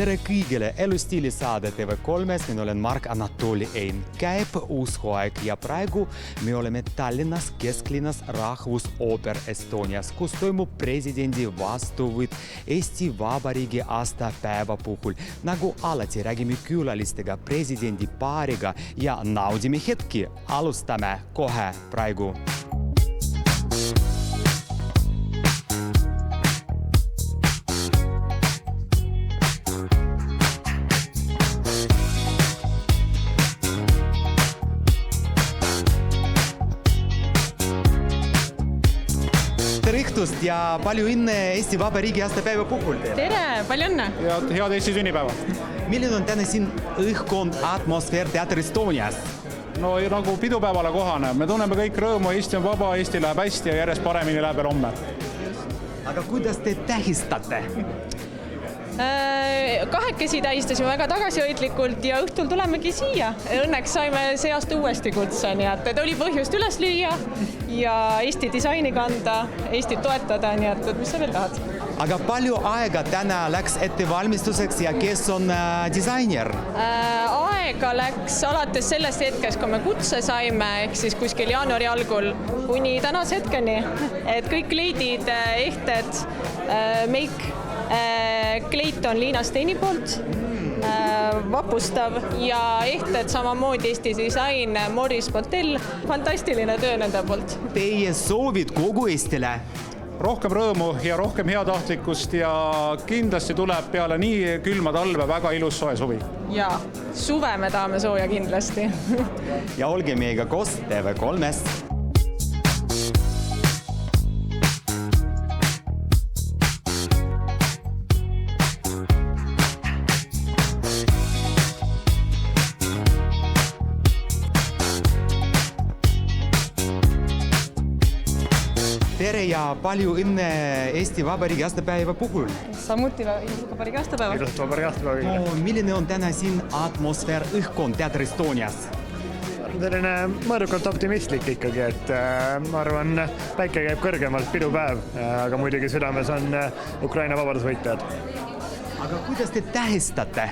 Tere kõigile elustiilisaade TV3-s, mina olen Mark Anatoli Ein. Käib uus hooaeg ja praegu me oleme Tallinnas kesklinnas Rahvusooper Estonias, kus toimub presidendi vastuvõtt Eesti Vabariigi aastapäeva puhul. Nagu alati räägime külalistega presidendi paariga ja naudime hetki. Alustame kohe praegu. Tere õhtust ja palju õnne Eesti Vabariigi aastapäeva puhul. Tere, palju õnne! Ja head Eesti sünnipäeva. Milline on täna siin õhkkond atmosfäär Teater Estonias? No nagu pidupäevale kohane. Me tunneme kõik rõõmu, Eesti on vaba, Eesti läheb hästi ja järjest paremini läheb veel homme. Aga kuidas te tähistate? Kahekesi tähistasime väga tagasihoidlikult ja õhtul tulemegi siia. Õnneks saime see aasta uuesti kutse, nii et oli põhjust üles lüüa ja Eesti disaini kanda, Eestit toetada, nii et mis sa veel tahad? Aga palju aega täna läks ettevalmistuseks ja kes on disainer? Aega läks alates sellest hetkest, kui me kutse saime, ehk siis kuskil jaanuari algul kuni tänase hetkeni, et kõik kleidid, ehted, meik, kleit on Liina Steini poolt, vapustav ja ehted samamoodi Eesti disain, Morris Botel, fantastiline töö nende poolt. Teie soovid kogu Eestile? Rohkem rõõmu ja rohkem heatahtlikkust ja kindlasti tuleb peale nii külma talve väga ilus soe suvi. Ja suve me tahame sooja kindlasti. Ja olge meiega koos TV3-s. Tere ja palju õnne Eesti Vabariigi aastapäeva puhul. Samuti Eesti Vabariigi aastapäeva. Ilusat Vabariigi aastapäeva. No, milline on täna siin atmosfäär õhkkond Teater Estonias? Selline mõõdukalt optimistlik ikkagi, et ma arvan, päike käib kõrgemalt, pidupäev, aga muidugi südames on Ukraina vabadusvõitjad. Aga kuidas te tähistate?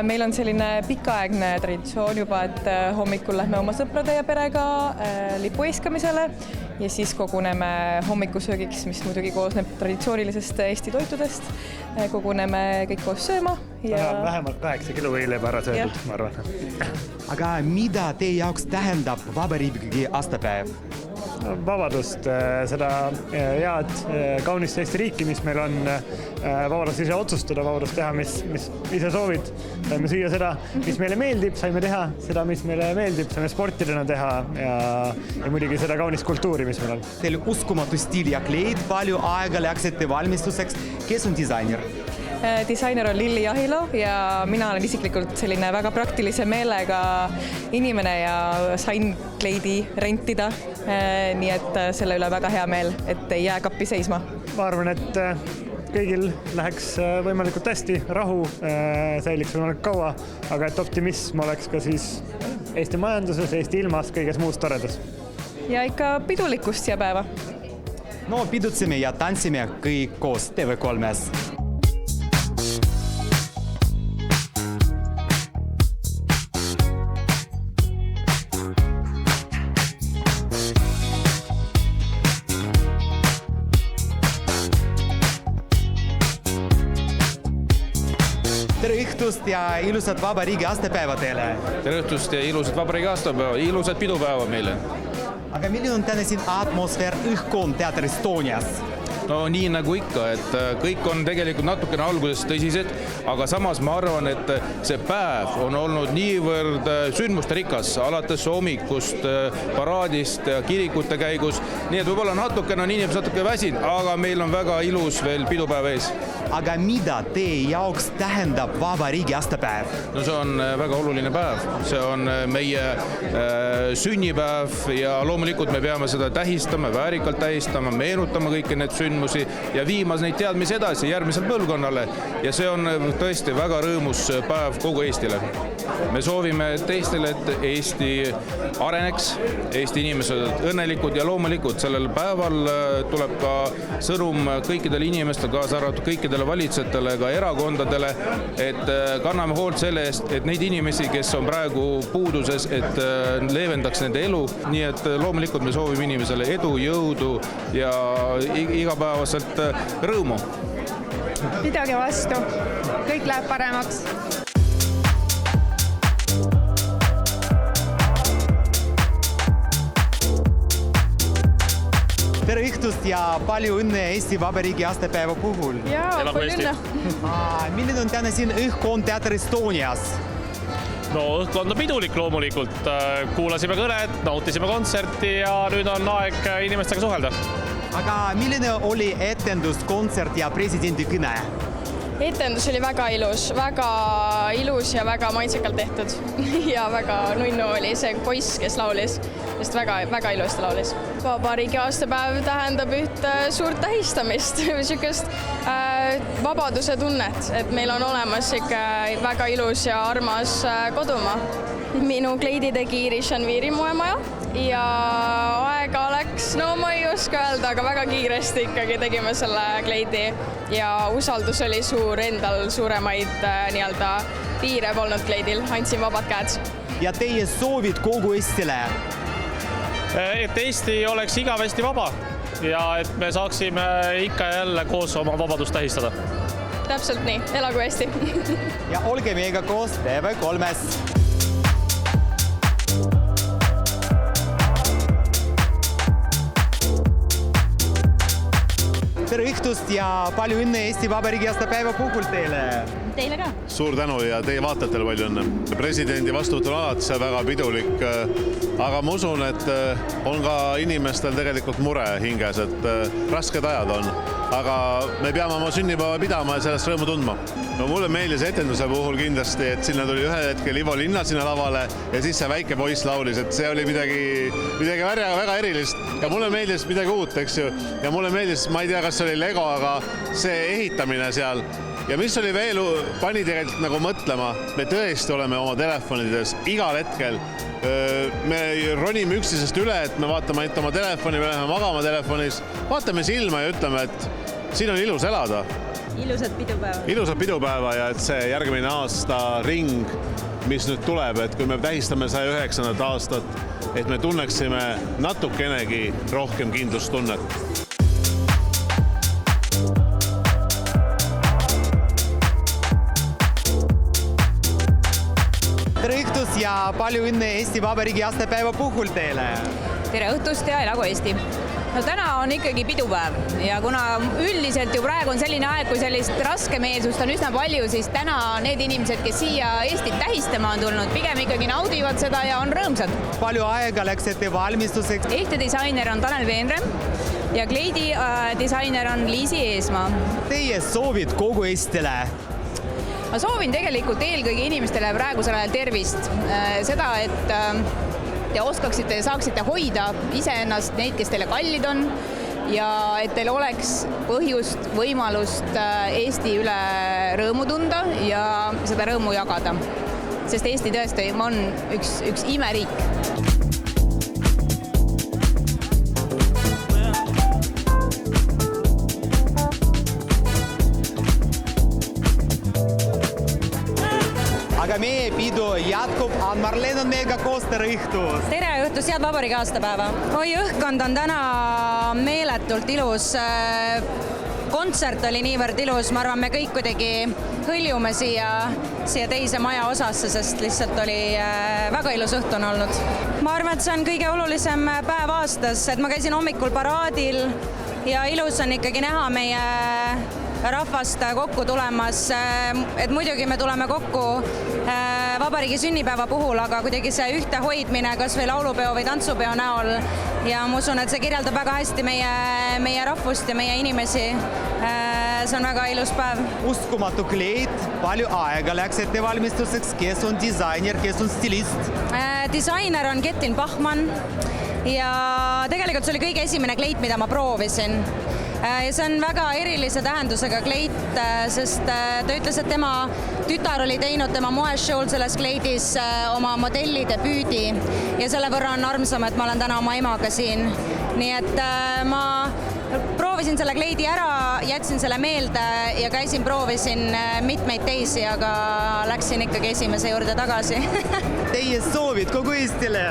Meil on selline pikaaegne traditsioon juba, et hommikul lähme oma sõprade ja perega lipueiskamisele ja siis koguneme hommikusöögiks, mis muidugi koosneb traditsioonilisest Eesti toitudest. Koguneme kõik koos sööma. Ja vähemalt 8 kilo võileiba ära söödud, ma arvan. Aga mida teie jaoks tähendab Vabariigi aastapäev? Vabadust, seda head, kaunist Eesti riiki, mis meil on, vabadust ise otsustada, vabadust teha, mis ise soovid. Saime süüa seda, mis meile meeldib, saime teha seda, mis meile meeldib, saime sportidena teha ja muidugi seda kaunist kultuuri, mis meil on. Teil uskumatu stiil ja kleid, palju aega läks ettevalmistuseks. Kes on disainer? Disainer on Lilli Jahilo ja mina olen isiklikult selline väga praktilise meelega inimene ja sain kleidi rentida, nii et selle üle väga hea meel, et ei jää kappi seisma. Ma arvan, et kõigil läheks võimalikult hästi, rahu säiliks võimalikult kaua, aga et optimism oleks ka siis Eesti majanduses, Eesti ilmas, kõiges muus toredas. Ja ikka pidulikkust siia päeva. No pidutsime ja tantsime kõik koos TV3-s. Tere õhtust ja ilusat Vabariigi aastapäeva teile. Tere õhtust ja ilusat Vabariigi aastapäeva, ilusat pidupäeva meile. Aga milline on täna siin atmosfäär õhkkond Teater Estonias? No nii nagu ikka, et kõik on tegelikult natukene alguses tõsised, aga samas ma arvan, et see päev on olnud niivõrd sündmuste rikas, alates hommikust, paraadist, kirikute käigus, nii et võib-olla natukene on inimesed natuke väsin, aga meil on väga ilus veel pidupäev ees. Aga mida teie jaoks tähendab Vabariigi aastapäev? No see on väga oluline päev, see on meie sünnipäev ja loomulikult me peame seda tähistama, väärikalt tähistama, meenutama kõiki need sündmusi, sündmusi ja viimas neid teadmisi edasi järgmisele põlvkonnale. Ja see on tõesti väga rõõmus päev kogu Eestile. Me soovime teistele, et Eesti areneks, Eesti inimesed õnnelikud ja loomulikult sellel päeval tuleb ka sõnum kõikidele inimestele, kaasa arvatud kõikidele valitsejatele, ka erakondadele, et kanname hoolt selle eest, et neid inimesi, kes on praegu puuduses, et leevendaks nende elu. Nii et loomulikult me soovime inimesele edu, jõudu ja igapäevaselt rõõmu. Midagi vastu. Kõik läheb paremaks. Tere õhtust ja palju õnne Eesti Vabariigi aastapäeva puhul. Jaa, palju õnne. Milline on täna siin õhkkond Teater Estonias? No õhkkond on pidulik loomulikult. Kuulasime kõnet, nautisime kontserti ja nüüd on aeg inimestega suhelda. Aga milline oli etendus, kontsert ja presidendi kõne? Etendus oli väga ilus ja väga maitsekalt tehtud. Ja väga nunnu oli see poiss, kes laulis. Sest väga ilusti laulis. Vabariigi aastapäev tähendab ühte suurt tähistamist, sükest vabaduse tunnet, et meil on olemas väga ilus ja armas kodumaa. Minu kleidi tegi Iris-Janviri moemaja ja aega läks, no ma ei oska öelda, aga väga kiiresti ikkagi tegime selle kleidi ja usaldus oli suur, endal suuremaid piire polnud kleidil, andsin vabad käed. Ja teie soovid kogu Eestile? Et Eesti oleks igavesti vaba ja et me saaksime ikka jälle koos oma vabadust tähistada. Täpselt nii, elagu Eesti! Ja olge meiega koos TV3-s! Tere õhtust ja palju õnne Eesti Vabariigi aastapäeva puhul teile! Teile ka! Suur tänu ja teie vaatajatele palju õnne! Presidendi vastuvõtul alati see väga pidulik, aga ma usun, et on ka inimestel tegelikult mure hinges, et rasked ajad on. Aga me peame oma sünnipäeva pidama ja sellest rõõmu tundma. No mulle meeldis etenduse puhul kindlasti, et sinna tuli ühel hetkel Ivo Linna sinna lavale ja siis see väike poiss laulis, et see oli midagi väga erilist ja mulle meeldis midagi uut, eks ju. Ja mulle meeldis, ma ei tea, kas see oli Lego, aga see ehitamine seal. Ja mis oli veel, pani tegelikult nagu mõtlema, me tõesti oleme oma telefonides igal hetkel. Me ronime üksteisest üle, et me vaatame ainult oma telefoni, me läheme magama telefonis, vaatame silma ja ütleme, et siin on ilus elada. Ilusat pidupäeva. Ilusat pidupäeva ja et see järgmine aasta ring, mis nüüd tuleb, et kui me tähistame 109. aastat, et me tunneksime natukenegi rohkem kindlustunnet. Tere õhtust ja palju õnne Eesti Vabariigi aastapäeva puhul teile! Tere õhtust ja elagu Eesti! No täna on ikkagi pidupäev ja kuna üldiselt ju praegu on selline aeg, kui sellist raskemeelsust on üsna palju, siis täna need inimesed, kes siia Eestit tähistama on tulnud, pigem ikkagi naudivad seda ja on rõõmsad. Palju aega läks ette valmistuseks? Ehte disainer on Tanel Veenre ja kleidi disainer on Liisi Eesmaa. Teie soovid kogu Eestile? Ma soovin tegelikult eelkõige inimestele praegusel ajal tervist. Seda, et te oskaksite ja saaksite hoida iseennast, neid, kes teile kallid on ja et teil oleks põhjust, võimalust Eesti üle rõõmu tunda ja seda rõõmu jagada. Sest Eesti tõesti on üks imeriik. Aga meie pidu jätkub, Ann-Marleen on meiega koos, tere õhtust! Tere õhtust, head Vabariigi aastapäeva! Oi, õhkkond on täna meeletult ilus. Kontsert oli niivõrd ilus, ma arvan, me kõik kuidagi hõljume siia teise maja osasse, sest lihtsalt oli väga ilus õhtu on olnud. Ma arvan, et see on kõige olulisem päev aastas, et ma käisin hommikul paraadil ja ilus on ikkagi näha meie rahvast kokku tulemas, et muidugi me tuleme kokku vabariigi sünnipäeva puhul, aga kuidagi see ühte hoidmine kas või laulupeo või tantsupeo näol ja ma usun, et see kirjeldab väga hästi meie rahvust ja meie inimesi. See on väga ilus päev. Uskumatu kleid, palju aega läks ettevalmistuseks, kes on disainer, kes on stilist? Disainer on Ketlin Bachmann ja tegelikult see oli kõige esimene kleit, mida ma proovisin. See on väga erilise tähendusega kleit, sest ta ütles, et tema tütar oli teinud tema moeshow'l selles kleidis oma modelli debüüdi ja selle võrra on armsam, et ma olen täna oma emaga siin. Nii et ma proovisin selle kleidi ära, jätsin selle meelde ja proovisin mitmeid teisi, aga läksin ikkagi esimese juurde tagasi. Teie soovid kogu Eestile?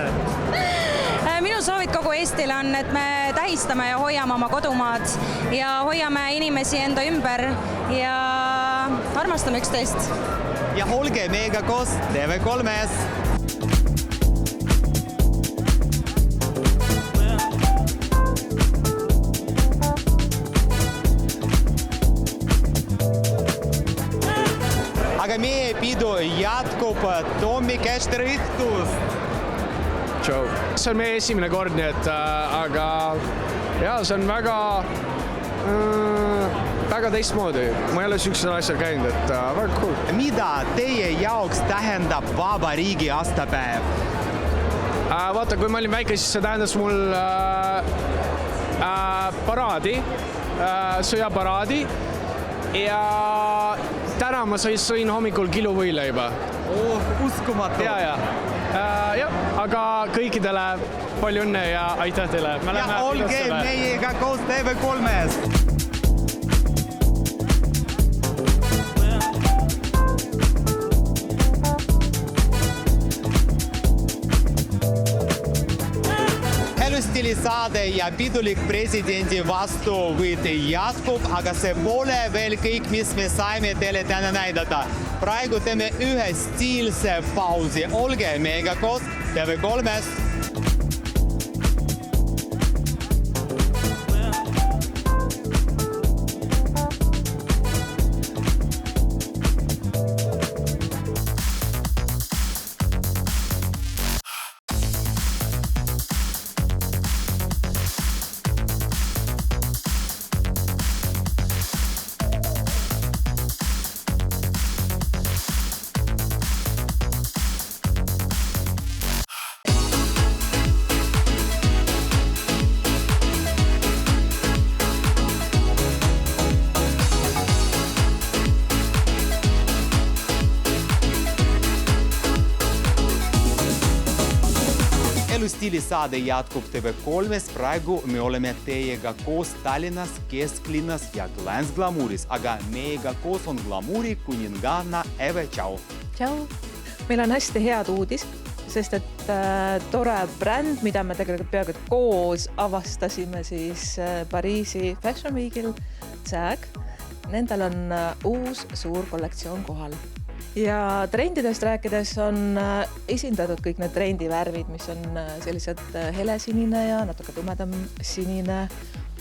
Minu soovid kogu Eestile on, et me tähistame ja hoiame oma kodumaad ja hoiame inimesi enda ümber ja armastame üksteist. Ja olge meiega koos TV3-s! Aga meie pidu jätkub Tommy Käster õhtust. Tšau. See on meie esimene kord, nii et aga ja, see on väga teistmoodi. Ma ei ole sükksel asjal käinud, et väga cool. Mida teie jaoks tähendab vabariigi aastapäev? Vaata, kui ma olin väike, siis see tähendas mul paraadi, sõjaparaadi ja täna ma sõin hommikul kilo võileiba. Uskumatu. Ja, aga kõikidele palju õnne ja aitäh teile. Ja olge meiega koos TV3-s! Stiilisaade ja pidulik presidendi vastuvõtt jätkub, aga see pole veel kõik, mis me saime teile täna näidata. Praegu teeme ühe stiilse pausi. Olge meiega koos TV3-s! Stiilisaade jätkub TV3-s. Praegu me oleme teiega koos Tallinnas, kesklinnas ja glamuuris, aga meiega koos on glamuuri kuninganna Eve. Tšau! Tšau! Meil on hästi head uudis, sest et tore bränd, mida me tegelikult peaaegu koos avastasime siis Pariisi Fashion Weekil, Zag. Nendel on uus suur kollektsioon kohal. Ja trendidest rääkides on esindatud kõik need trendivärvid, mis on sellised helesinine ja natuke tumedam sinine.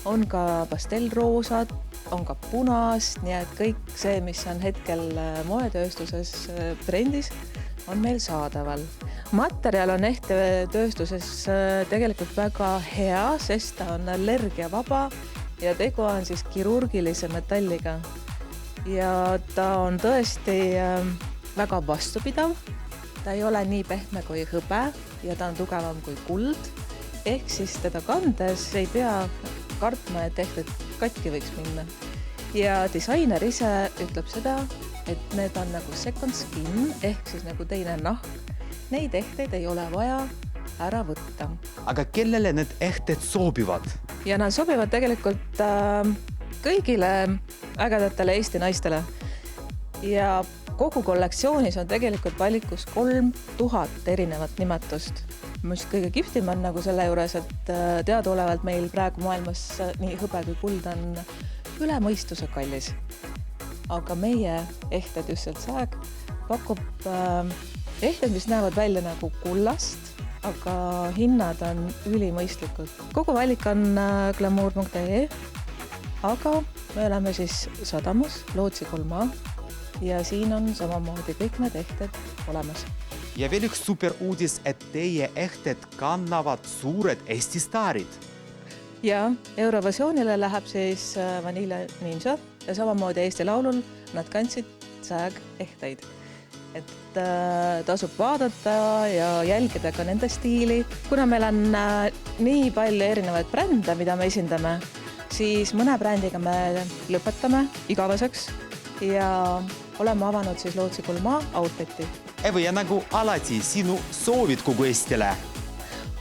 On ka pastellroosad, on ka punast, nii et kõik see, mis on hetkel moetööstuses trendis, on meil saadaval. Materjal on ehtetööstuses tegelikult väga hea, sest ta on allergiavaba ja tegu on siis kirurgilise metalliga. Ja ta on tõesti väga vastupidav. Ta ei ole nii pehme kui hõbe ja ta on tugevam kui kuld. Ehk siis teda kandes ei pea kartma, et ehted katki võiks minna. Ja disainer ise ütleb seda, et need on nagu second skin ehk siis nagu teine nahk. Neid ehteid ei ole vaja ära võtta. Aga kellele need ehted sobivad? Ja nad sobivad tegelikult kõigile ägedatele Eesti naistele. Ja kogu kollektsioonis on tegelikult valikus 3000 erinevat nimetust. Mis kõige kihvtim on nagu selle juures, et teadaolevalt meil praegu maailmas nii hõbe kui kuld on üle mõistuse kallis. Aga meie ehted just sealt Zag pakub ehted, mis näevad välja nagu kullast, aga hinnad on ülimõistlikud. Kogu valik on glamour.ee. Aga me oleme siis Sadamas, Lootsi 3A ja siin on samamoodi kõik need ehted olemas. Ja veel üks super uudis, et teie ehted kannavad suured Eesti staarid. Ja Eurovisioonile läheb siis Vanilla Ninja ja samamoodi Eesti Laulul nad kandsid Zag ehteid. Et tasub vaadata ja jälgida ka nende stiili. Kuna meil on nii palju erinevaid brände, mida me esindame, siis mõne brändiga me lõpetame igaveseks ja oleme avanud siis Lootsi Kulmaa outfiti. Eva, ja nagu alati sinu soovid kogu Eestile?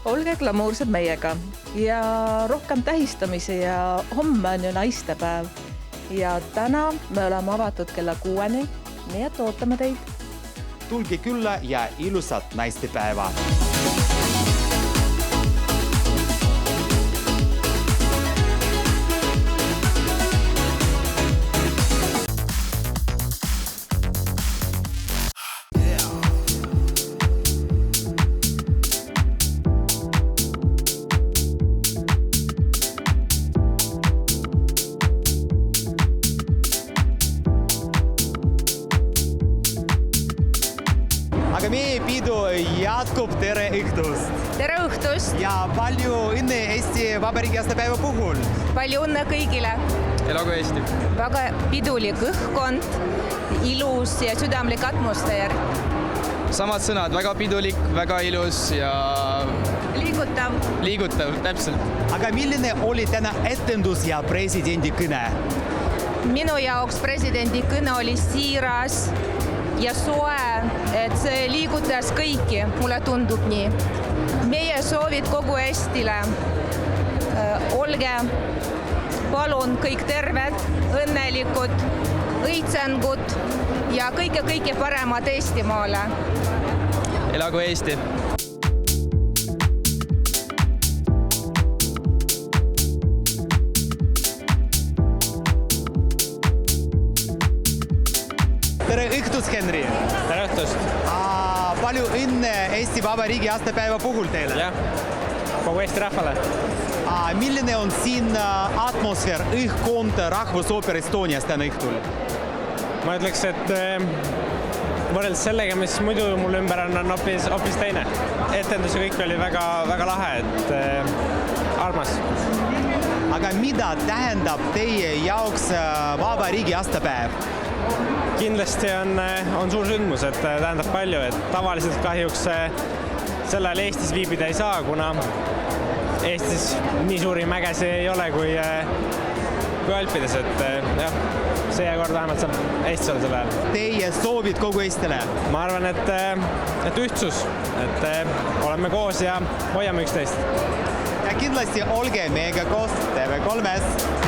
Olge glamuursed meiega ja rohkem tähistamisi ja homme on ju naistepäev. Ja täna me oleme avatud kella 6-ni, nii et ootame teid. Tulge külla ja ilusat naistepäeva! Aga meie pidu jätkub, tere õhtust! Tere õhtust! Ja palju õnne Eesti Vabariigi aastapäeva puhul! Palju õnne kõigile! Elagu Eesti! Väga pidulik õhkkond, ilus ja südamlik atmosfäär. Samad sõnad, väga pidulik, väga ilus ja liigutav, täpselt. Aga milline oli täna etendus ja presidendi kõne? Minu jaoks presidendi kõne oli siiras ja soe, et see liigutas kõiki, mulle tundub nii. Meie soovid kogu Eestile. Olge, palun kõik terved, õnnelikud, õitsengud ja kõike paremat Eestimaale. Elagu Eesti! Tere õhtust, Henri! Tere õhtust! Palju õnne Eesti Vabariigi aastapäeva puhul teile! Jah, kogu Eesti rahvale! Milline on siin atmosfäär, õhkkond Rahvusooper Estonias täna õhtul? Ma ütleks, et võrreldes sellega, mis muidu mul ümber on hoopis teine. Etendus ja kõik oli väga lahe, et armas. Aga mida tähendab teie jaoks Vabariigi aastapäev? Kindlasti on suur sündmus, et tähendab palju, et tavaliselt kahjuks sellel Eestis viibida ei saa, kuna Eestis nii suuri mägesi ei ole kui Alpides, et jah, seekord vähemalt saab Eestis olla selle ajal. Teie soovid kogu Eestile? Ma arvan, et ühtsus, et oleme koos ja hoiame üksteist. Ja kindlasti olge meiega koos TV3-s.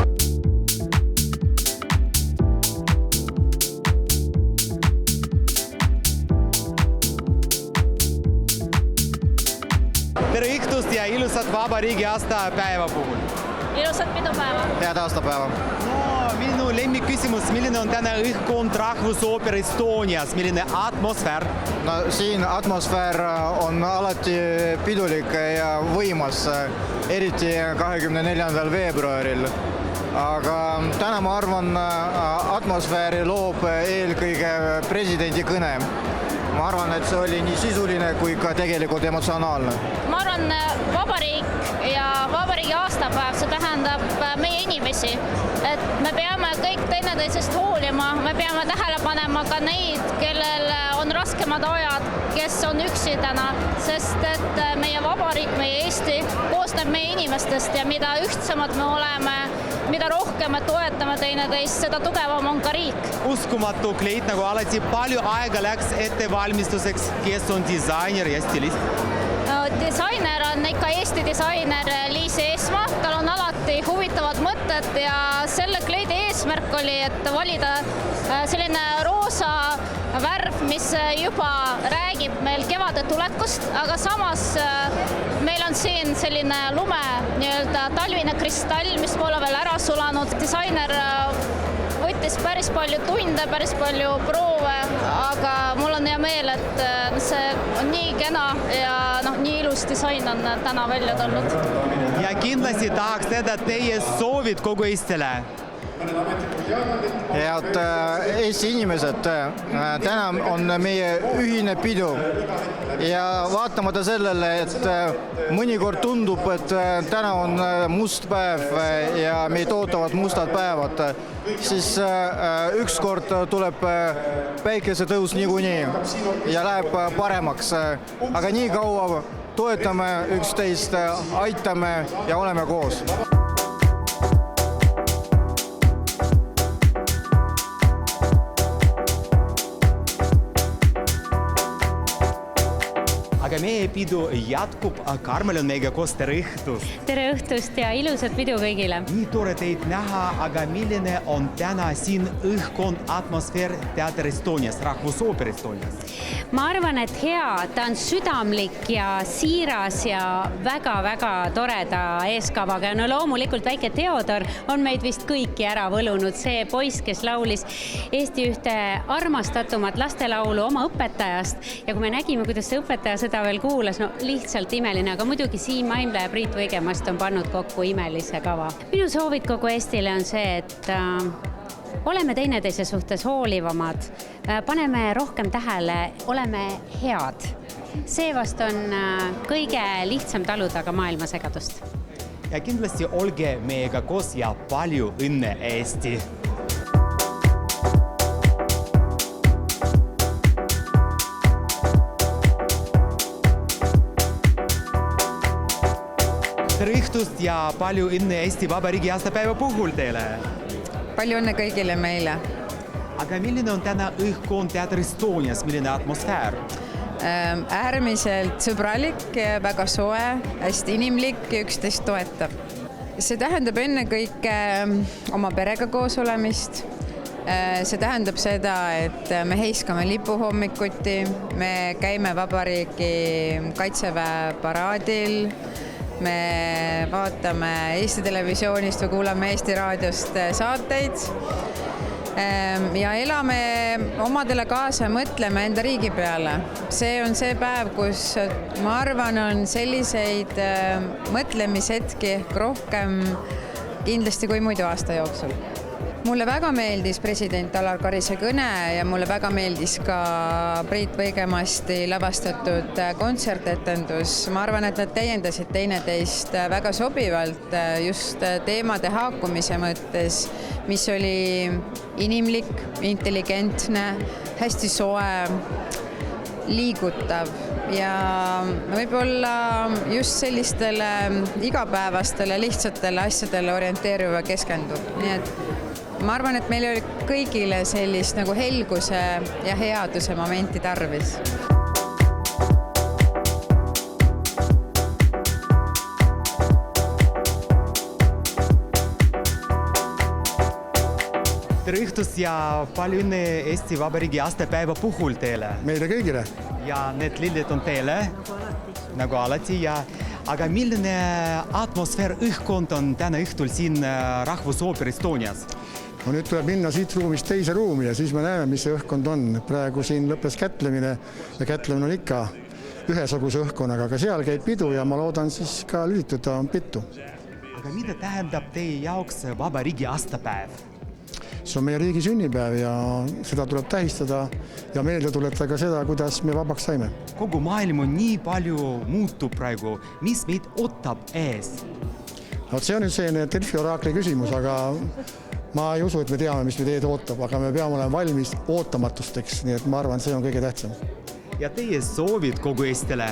Tere õhtust ja ilusat Vabariigi aastapäeva puhul! Ilusat pidupäeva! Head aastapäeva! Minu lemmikküsimus, milline on täna õhkkond Rahvusooper Estonias, milline atmosfäär? No siin atmosfäär on alati pidulik ja võimas, eriti 24. veebruaril. Aga täna ma arvan, atmosfääri loob eelkõige presidendi kõne. Ma arvan, et see oli nii sisuline kui ka tegelikult emotsionaalne. Ma arvan, vabariik ja vabariigi aastapäev, see tähendab meie inimesi. Et me peame kõik teineteisest hoolima, me peame tähele panema ka neid, kellel on raskemad ajad, kes on üksi täna, sest et meie vabariik, meie Eesti koosneb meie inimestest ja mida ühtsemad me oleme, mida rohkem me toetame teineteist, seda tugevam on ka riik. Uskumatu kleit, nagu alati palju aega läks ettevalmistuseks, kes on disainer ja stilist? Disainer on ikka Eesti disainer Liis Eesmaa, tal on alati huvitavad mõtted ja selle kleidi eesmärk oli, et valida selline roosa värv, mis juba räägib meil kevade tulekust, aga samas meil on siin selline lume, nii-öelda talvine kristall, mis pole veel ära sulanud. Disainer võttis päris palju tunde, päris palju proove, aga mul on hea meel, et see on nii kena ja nii ilus disain on täna välja tulnud. Ja kindlasti tahaks teada teie soovid kogu Eestile. Head Eesti inimesed, täna on meie ühine pidu ja vaatamata sellele, et mõnikord tundub, et täna on must päev ja meid ootavad mustad päevad, siis ükskord tuleb päikesetõus niikuinii ja läheb paremaks, aga nii kaua toetame üksteist, aitame ja oleme koos. aga meie pidu jätkub. Karmel on meiega koos, tere õhtust! Tere õhtust ja ilusat pidu kõigile! Nii tore teid näha, aga milline on täna siin õhkkond, atmosfäär Teater Estonias, Rahvusooper Estonias? Ma arvan, et hea, ta on südamlik ja siiras ja väga-väga toreda eeskavaga. No loomulikult väike Theodor on meid vist kõiki ära võlunud. See poiss, kes laulis Eesti ühte armastatumat lastelaulu oma õpetajast. Ja kui me nägime, kuidas see õpetaja seda veel kuulas, no lihtsalt imeline. Aga muidugi Siim Aimla ja Priit Võigemast on pannud kokku imelise kava. Minu soovid kogu Eestile on see, et oleme teineteise suhtes hoolivamad, paneme rohkem tähele, oleme head. Seevast on kõige lihtsam taluda ka maailma segadust. Ja kindlasti olge meiega koos ja palju õnne Eesti! Tere õhtust ja palju õnne Eesti Vabariigi aastapäeva puhul teile! Palju õnne kõigile meile! Aga milline on täna õhkkond Teater Estonias, milline atmosfäär? Äärmiselt sõbralik, väga soe, hästi inimlik ja üksteist toetav. See tähendab ennekõike oma perega koos olemist. See tähendab seda, et me heiskame lipu hommikuti, me käime Vabariigi Kaitseväe paraadil, me vaatame Eesti televisioonist või kuulame Eesti raadiost saateid ja elame omadele kaasa ja mõtleme enda riigi peale. See on see päev, kus ma arvan, on selliseid mõtlemishetki rohkem kindlasti kui muidu aasta jooksul. Mulle väga meeldis president Alar Karise kõne ja mulle väga meeldis ka Priit Võigemasti lavastatud kontsertetendus. Ma arvan, et nad täiendasid teineteist väga sobivalt just teemade haakumise mõttes, mis oli inimlik, intelligentne, hästi soe, liigutav ja võib-olla just sellistele igapäevastele lihtsatele asjadele orienteeruva keskendub. Nii et ma arvan, et meil oli kõigile sellist nagu helguse ja headuse momenti tarvis. Tere õhtust ja palju õnne Eesti Vabariigi aastapäeva puhul teile. Meile kõigile. Ja need lilled on teile, nagu alati. Aga milline atmosfäär õhkkond on täna õhtul siin Rahvusooper Estonias? No nüüd tuleb minna siit ruumist teise ruumi ja siis me näeme, mis see õhkkond on. Praegu siin lõppes kätlemine ja kätlemine on ikka ühesuguse õhkkonnaga, aga seal käib pidu ja ma loodan siis ka lülituda pitu. Aga mida tähendab teie jaoks Vabariigi aastapäev? See on meie riigi sünnipäev ja seda tuleb tähistada ja meelde tuletada ka seda, kuidas me vabaks saime. Kogu maailm on nii palju muutub praegu. Mis meid ootab ees? No, see on nüüd selline Delfi oraakli küsimus, aga ma ei usu, et me teame, mis meid ees ootab, aga me peame olema valmis ootamatusteks, nii et ma arvan, see on kõige tähtsam. Ja teie soovid kogu Eestile?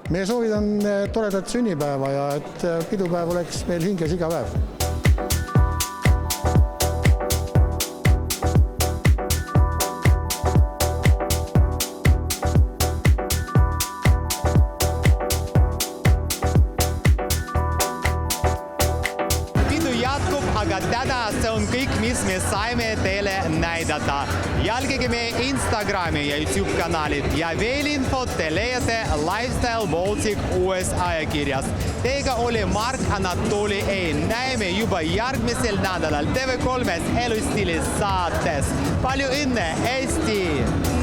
Meie soovid on toredat sünnipäeva ja et pidupäev oleks meil hinges iga päev. Aga täna see on kõik, mis me saime teile näidata. Jälgige meie Instagrami ja YouTube kanalid ja veel infot te leiate Lifestyle Baltic uues ajakirjas. Teiega oli Mark Anatoli Ein. Näeme juba järgmisel nädalal TV3 elustiilis saates. Palju õnne, Eesti!